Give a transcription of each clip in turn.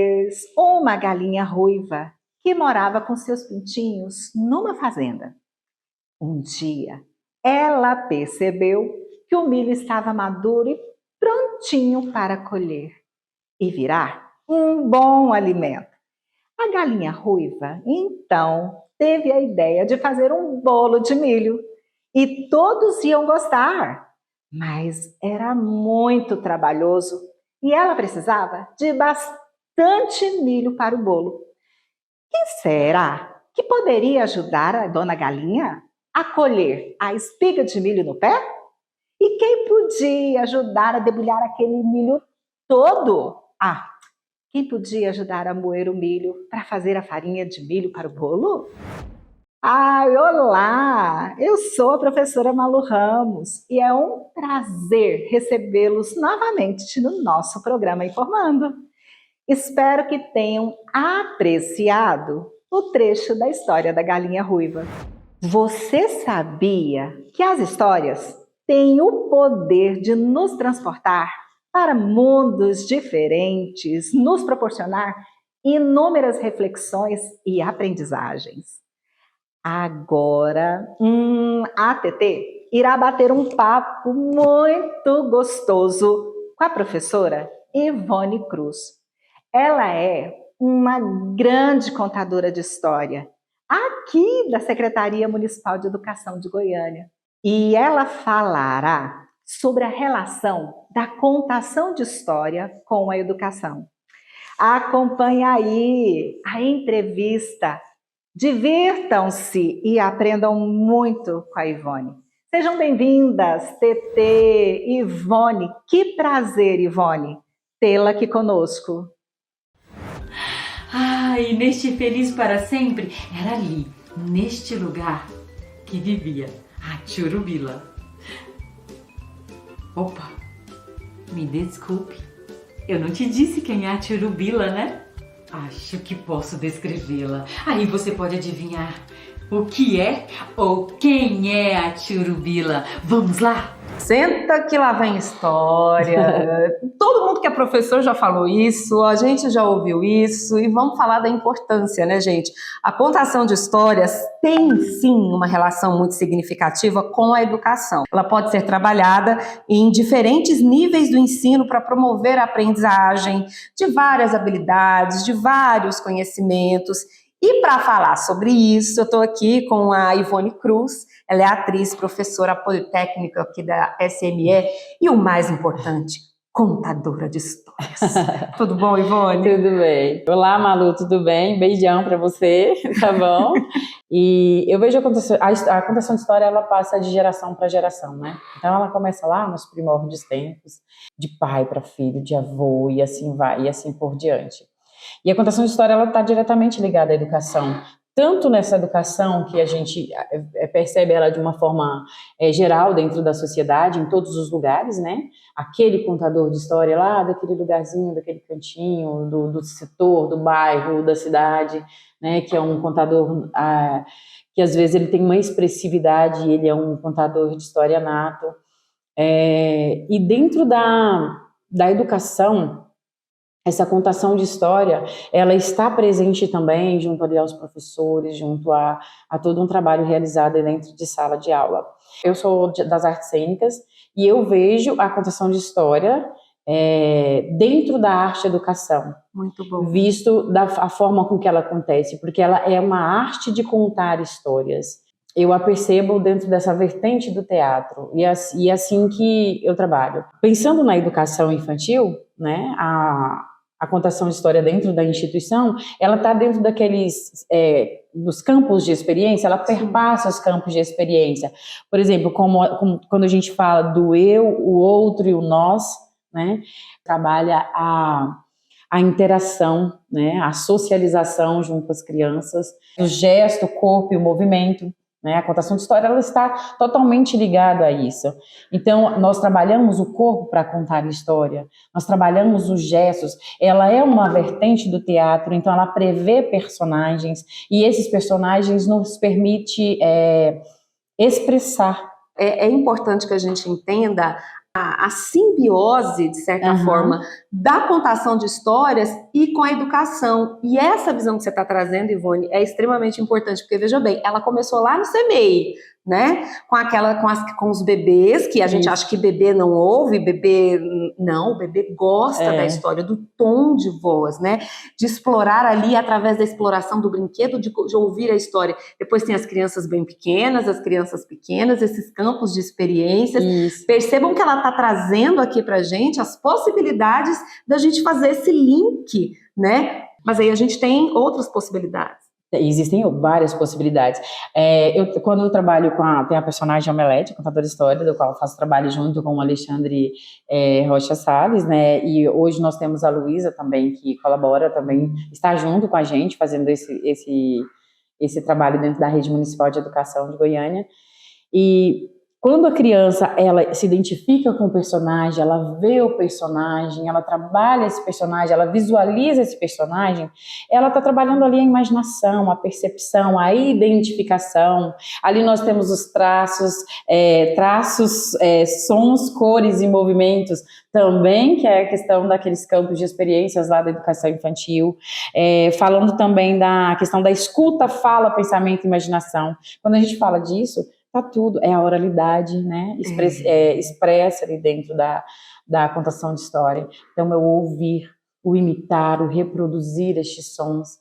vez uma galinha ruiva que morava com seus pintinhos numa fazenda. Um dia, ela percebeu que o milho estava maduro e prontinho para colher e virar um bom alimento. A galinha ruiva, então, teve a ideia de fazer um bolo de milho e todos iam gostar, mas era muito trabalhoso e ela precisava de bastante milho para o bolo. Quem será que poderia ajudar a dona galinha a colher a espiga de milho no pé? E quem podia ajudar a debulhar aquele milho todo? Quem podia ajudar a moer o milho para fazer a farinha de milho para o bolo? Olá! Eu sou a professora Malu Ramos e é um prazer recebê-los novamente no nosso programa Informando. Espero que tenham apreciado o trecho da história da galinha ruiva. Você sabia que as histórias têm o poder de nos transportar para mundos diferentes, nos proporcionar inúmeras reflexões e aprendizagens? Agora, a TT irá bater um papo muito gostoso com a professora Ivone Cruz. Ela é uma grande contadora de história, aqui da Secretaria Municipal de Educação de Goiânia. E ela falará sobre a relação da contação de história com a educação. Acompanhe aí a entrevista. Divirtam-se e aprendam muito com a Ivone. Sejam bem-vindas, TT, Ivone. Que prazer, Ivone, tê-la aqui conosco. E neste Feliz para Sempre, era ali, neste lugar, que vivia a Churubila. Opa, me desculpe, eu não te disse quem é a Churubila, né? Acho que posso descrevê-la. Aí você pode adivinhar o que é ou quem é a Churubila. Vamos lá? Senta que lá vem história. Todo mundo que é professor já falou isso, a gente já ouviu isso e vamos falar da importância, né, gente? A contação de histórias tem sim uma relação muito significativa com a educação. Ela pode ser trabalhada em diferentes níveis do ensino para promover a aprendizagem de várias habilidades, de vários conhecimentos. E para falar sobre isso, eu estou aqui com a Ivone Cruz. Ela é atriz, professora politécnica aqui da SME e, o mais importante, contadora de histórias. Tudo bom, Ivone? Tudo bem. Olá, Malu, tudo bem? Beijão para você, tá bom? E eu vejo a contação de história, ela passa de geração para geração, né? Então ela começa lá nos primórdios tempos, de pai para filho, de avô, e assim vai, e assim por diante. E a contação de história, ela está diretamente ligada à educação, tanto nessa educação que a gente percebe ela de uma forma geral dentro da sociedade, em todos os lugares, né? Aquele contador de história lá, daquele lugarzinho, daquele cantinho, do setor, do bairro, da cidade, né? Que é um contador que às vezes ele tem uma expressividade, ele é um contador de história nato. E dentro da educação, essa contação de história, ela está presente também junto ali aos professores, junto a todo um trabalho realizado dentro de sala de aula. Eu sou das artes cênicas e eu vejo a contação de história dentro da arte educação. Muito bom. Visto a forma com que ela acontece, porque ela é uma arte de contar histórias. Eu a percebo dentro dessa vertente do teatro e assim que eu trabalho. Pensando na educação infantil, né, a contação de história dentro da instituição, ela está dentro daqueles, dos campos de experiência, ela perpassa os campos de experiência. Por exemplo, como quando a gente fala do eu, o outro e o nós, né, trabalha a interação, né, a socialização junto às crianças, o gesto, o corpo e o movimento. Né? A contação de história ela está totalmente ligada a isso. Então, nós trabalhamos o corpo para contar a história, nós trabalhamos os gestos, ela é uma vertente do teatro, então ela prevê personagens, e esses personagens nos permite expressar. É importante que a gente entenda a simbiose, de certa forma, da contação de histórias e com a educação. E essa visão que você está trazendo, Ivone, é extremamente importante, porque, veja bem, ela começou lá no CMEI, né? Com os bebês, que a gente acha que bebê não ouve, o bebê gosta da história, do tom de voz, né? De explorar ali, através da exploração do brinquedo, de ouvir a história. Depois tem as crianças bem pequenas, as crianças pequenas, esses campos de experiências. Isso. Percebam que ela está trazendo aqui pra gente as possibilidades da gente fazer esse link, né? Mas aí a gente tem outras possibilidades. Existem várias possibilidades. Quando eu trabalho tem a personagem Omelete, contadora de história, do qual eu faço trabalho junto com o Alexandre Rocha Salles, né? E hoje nós temos a Luísa também, que colabora também, está junto com a gente, fazendo esse trabalho dentro da Rede Municipal de Educação de Goiânia. E quando a criança, ela se identifica com o personagem, ela vê o personagem, ela trabalha esse personagem, ela visualiza esse personagem, ela está trabalhando ali a imaginação, a percepção, a identificação. Ali nós temos os traços, sons, cores e movimentos também, que é a questão daqueles campos de experiências lá da educação infantil. Falando também da questão da escuta, fala, pensamento e imaginação. Quando a gente fala disso, tá tudo, é a oralidade, né, expressa ali dentro da contação de história. Então, é o ouvir, o imitar, o reproduzir estes sons,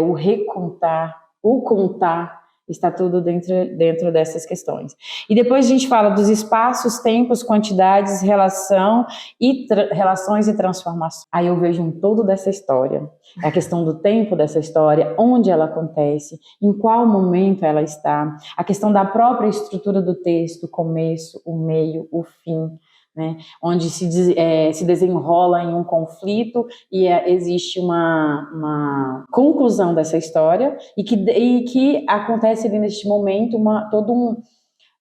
o recontar, o contar, está tudo dentro dessas questões. E depois a gente fala dos espaços, tempos, quantidades, relações e transformações. Aí eu vejo um todo dessa história. A questão do tempo dessa história, onde ela acontece, em qual momento ela está, a questão da própria estrutura do texto, o começo, o meio, o fim, né? Onde se desenrola em um conflito e existe uma conclusão dessa história e que acontece ali neste momento todo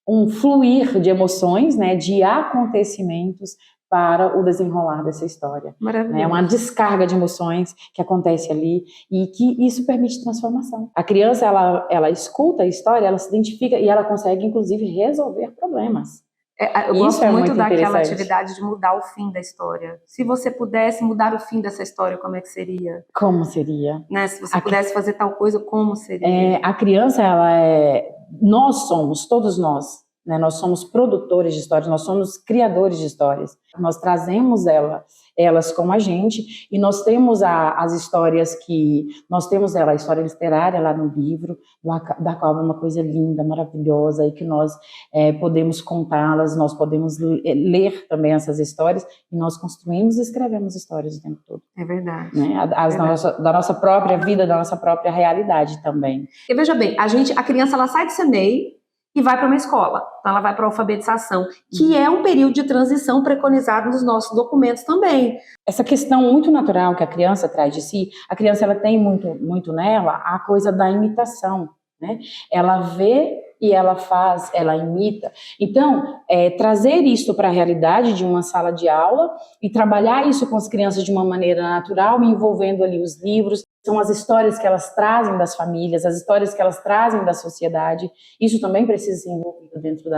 um fluir de emoções, né? De acontecimentos para o desenrolar dessa história. Maravilhoso. É uma descarga de emoções que acontece ali e que isso permite transformação. A criança, ela escuta a história, ela se identifica e ela consegue, inclusive, resolver problemas. Eu gosto muito daquela atividade de mudar o fim da história. Se você pudesse mudar o fim dessa história, como é que seria? Como seria? Né? Se você pudesse fazer tal coisa, como seria? A criança, todos nós, né? Nós somos produtores de histórias, nós somos criadores de histórias. Nós trazemos elas com a gente e nós temos as histórias nós temos a história literária lá no livro, da qual é uma coisa linda, maravilhosa e que nós podemos contá-las, nós podemos ler também essas histórias e nós construímos e escrevemos histórias o tempo todo. É verdade. Né? Da nossa própria vida, da nossa própria realidade também. E veja bem, a criança ela sai do CMEI e vai para uma escola. Então ela vai para a alfabetização, que é um período de transição preconizado nos nossos documentos também. Essa questão muito natural que a criança traz de si, a criança ela tem muito nela a coisa da imitação, né? Ela vê e ela faz, ela imita. Então, trazer isso para a realidade de uma sala de aula e trabalhar isso com as crianças de uma maneira natural, envolvendo ali os livros, são as histórias que elas trazem das famílias, as histórias que elas trazem da sociedade. Isso também precisa ser envolvido dentro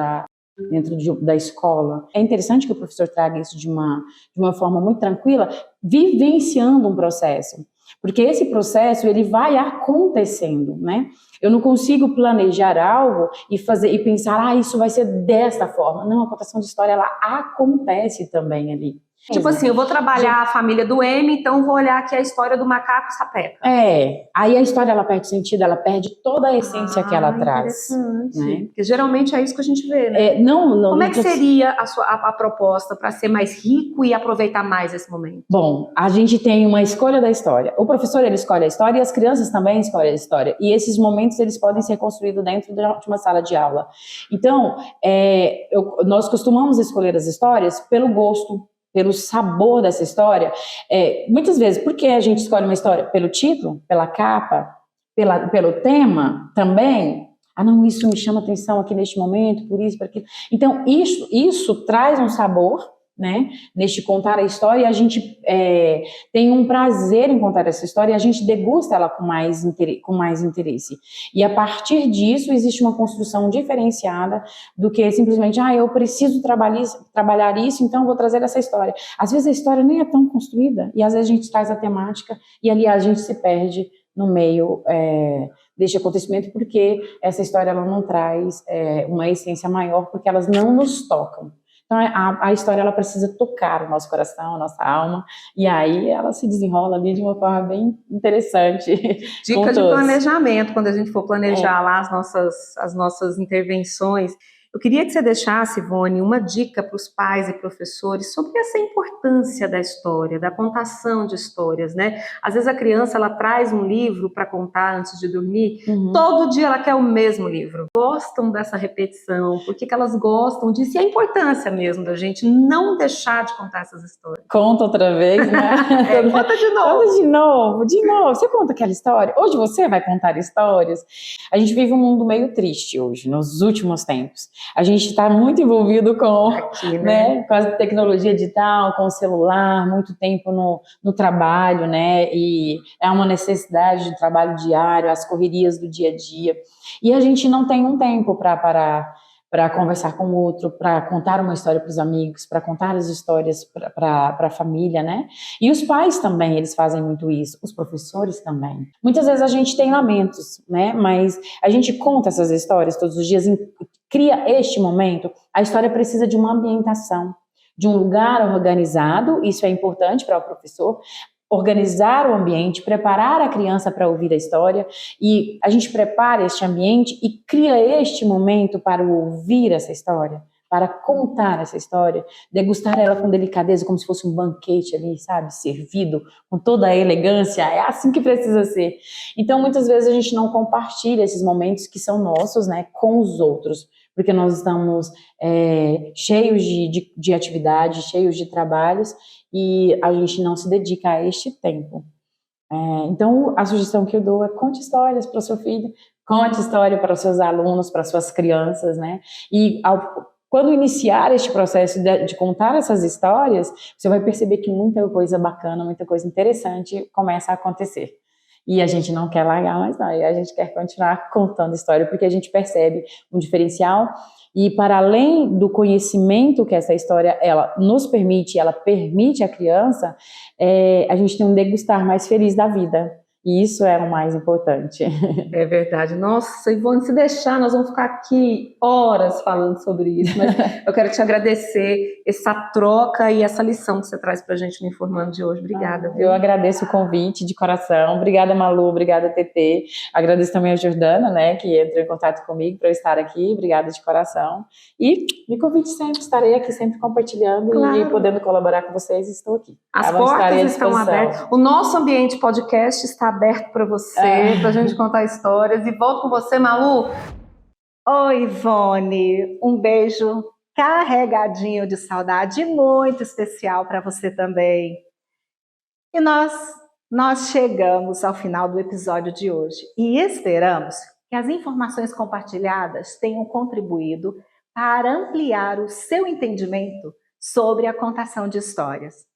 da escola. É interessante que o professor traga isso de uma forma muito tranquila, vivenciando um processo. Porque esse processo, ele vai acontecendo, né? Eu não consigo planejar algo e pensar, isso vai ser desta forma. Não, a contação de história, ela acontece também ali. Tipo assim, eu vou trabalhar a família do M, então vou olhar aqui a história do macaco sapeca. Aí a história ela perde sentido, ela perde toda a essência que ela traz. Né? Porque geralmente é isso que a gente vê, né? Como é que seria a proposta para ser mais rico e aproveitar mais esse momento? Bom, a gente tem uma escolha da história. O professor, ele escolhe a história e as crianças também escolhem a história. E esses momentos, eles podem ser construídos dentro de uma sala de aula. Então, nós costumamos escolher as histórias pelo gosto, pelo sabor dessa história. Muitas vezes, por que a gente escolhe uma história? Pelo título, pela capa, pelo tema também. Não, isso me chama atenção aqui neste momento, por isso, por aquilo. Então, isso traz um sabor, né, neste contar a história, e a gente tem um prazer em contar essa história, e a gente degusta ela com mais interesse. E a partir disso, existe uma construção diferenciada do que simplesmente, eu preciso trabalhar isso, então vou trazer essa história. Às vezes a história nem é tão construída, e às vezes a gente traz a temática, e ali a gente se perde no meio deste acontecimento, porque essa história ela não traz uma essência maior, porque elas não nos tocam. Então, a história ela precisa tocar o nosso coração, a nossa alma, e aí ela se desenrola ali de uma forma bem interessante. Dica de planejamento, quando a gente for planejar lá as nossas intervenções. Eu queria que você deixasse, Ivone, uma dica para os pais e professores sobre essa importância da história, da contação de histórias, né? Às vezes a criança, ela traz um livro para contar antes de dormir, todo dia ela quer o mesmo livro. Gostam dessa repetição, por que elas gostam disso? E a importância mesmo da gente não deixar de contar essas histórias. Conta outra vez, né? Conta de novo. Conta de novo. Você conta aquela história? Hoje você vai contar histórias? A gente vive um mundo meio triste hoje, nos últimos tempos. A gente está muito envolvido com, com a tecnologia digital, com o celular, muito tempo no trabalho, né? E é uma necessidade de trabalho diário, as correrias do dia a dia. E a gente não tem um tempo para conversar com o outro, para contar uma história para os amigos, para contar as histórias para a família, né? E os pais também, eles fazem muito isso, os professores também. Muitas vezes a gente tem lamentos, né? Mas a gente conta essas histórias todos os dias, cria este momento. A história precisa de uma ambientação, de um lugar organizado, isso é importante para o professor, organizar o ambiente, preparar a criança para ouvir a história, e a gente prepara este ambiente e cria este momento para ouvir essa história, para contar essa história, degustar ela com delicadeza, como se fosse um banquete ali, sabe, servido com toda a elegância, é assim que precisa ser. Então, muitas vezes a gente não compartilha esses momentos que são nossos, né, com os outros, porque nós estamos cheios de atividades, cheios de trabalhos, e a gente não se dedica a este tempo. Então, a sugestão que eu dou é conte histórias para o seu filho, conte história para os seus alunos, para as suas crianças, né? E quando iniciar este processo de contar essas histórias, você vai perceber que muita coisa bacana, muita coisa interessante começa a acontecer. E a gente não quer largar mais não, e a gente quer continuar contando história, porque a gente percebe um diferencial, e para além do conhecimento que essa história ela nos permite, ela permite à criança, a gente tem um degustar mais feliz da vida. E isso é o mais importante. É verdade. Nossa, Ivone, se deixar, nós vamos ficar aqui horas falando sobre isso, mas eu quero te agradecer essa troca e essa lição que você traz pra gente no Informando de hoje. Obrigada. Eu agradeço o convite de coração. Obrigada, Malu. Obrigada, TT. Agradeço também a Jordana, né, que entrou em contato comigo para eu estar aqui. Obrigada de coração. E me convide sempre, estarei aqui sempre compartilhando e podendo colaborar com vocês. Estou aqui. As portas estão abertas. O nosso ambiente podcast está aberto para você, para a gente contar histórias. E volto com você, Malu. Oi, Ivone. Um beijo carregadinho de saudade, muito especial para você também. E nós chegamos ao final do episódio de hoje e esperamos que as informações compartilhadas tenham contribuído para ampliar o seu entendimento sobre a contação de histórias.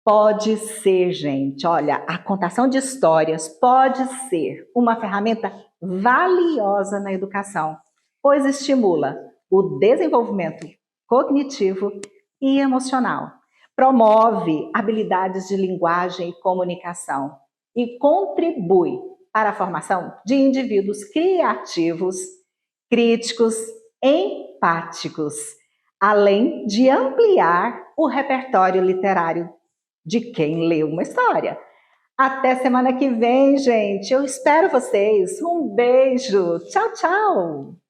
Pode ser, gente, olha, a contação de histórias pode ser uma ferramenta valiosa na educação, pois estimula o desenvolvimento cognitivo e emocional, promove habilidades de linguagem e comunicação e contribui para a formação de indivíduos criativos, críticos, empáticos, além de ampliar o repertório literário de quem lê uma história. Até semana que vem, gente. Eu espero vocês. Um beijo. Tchau, tchau.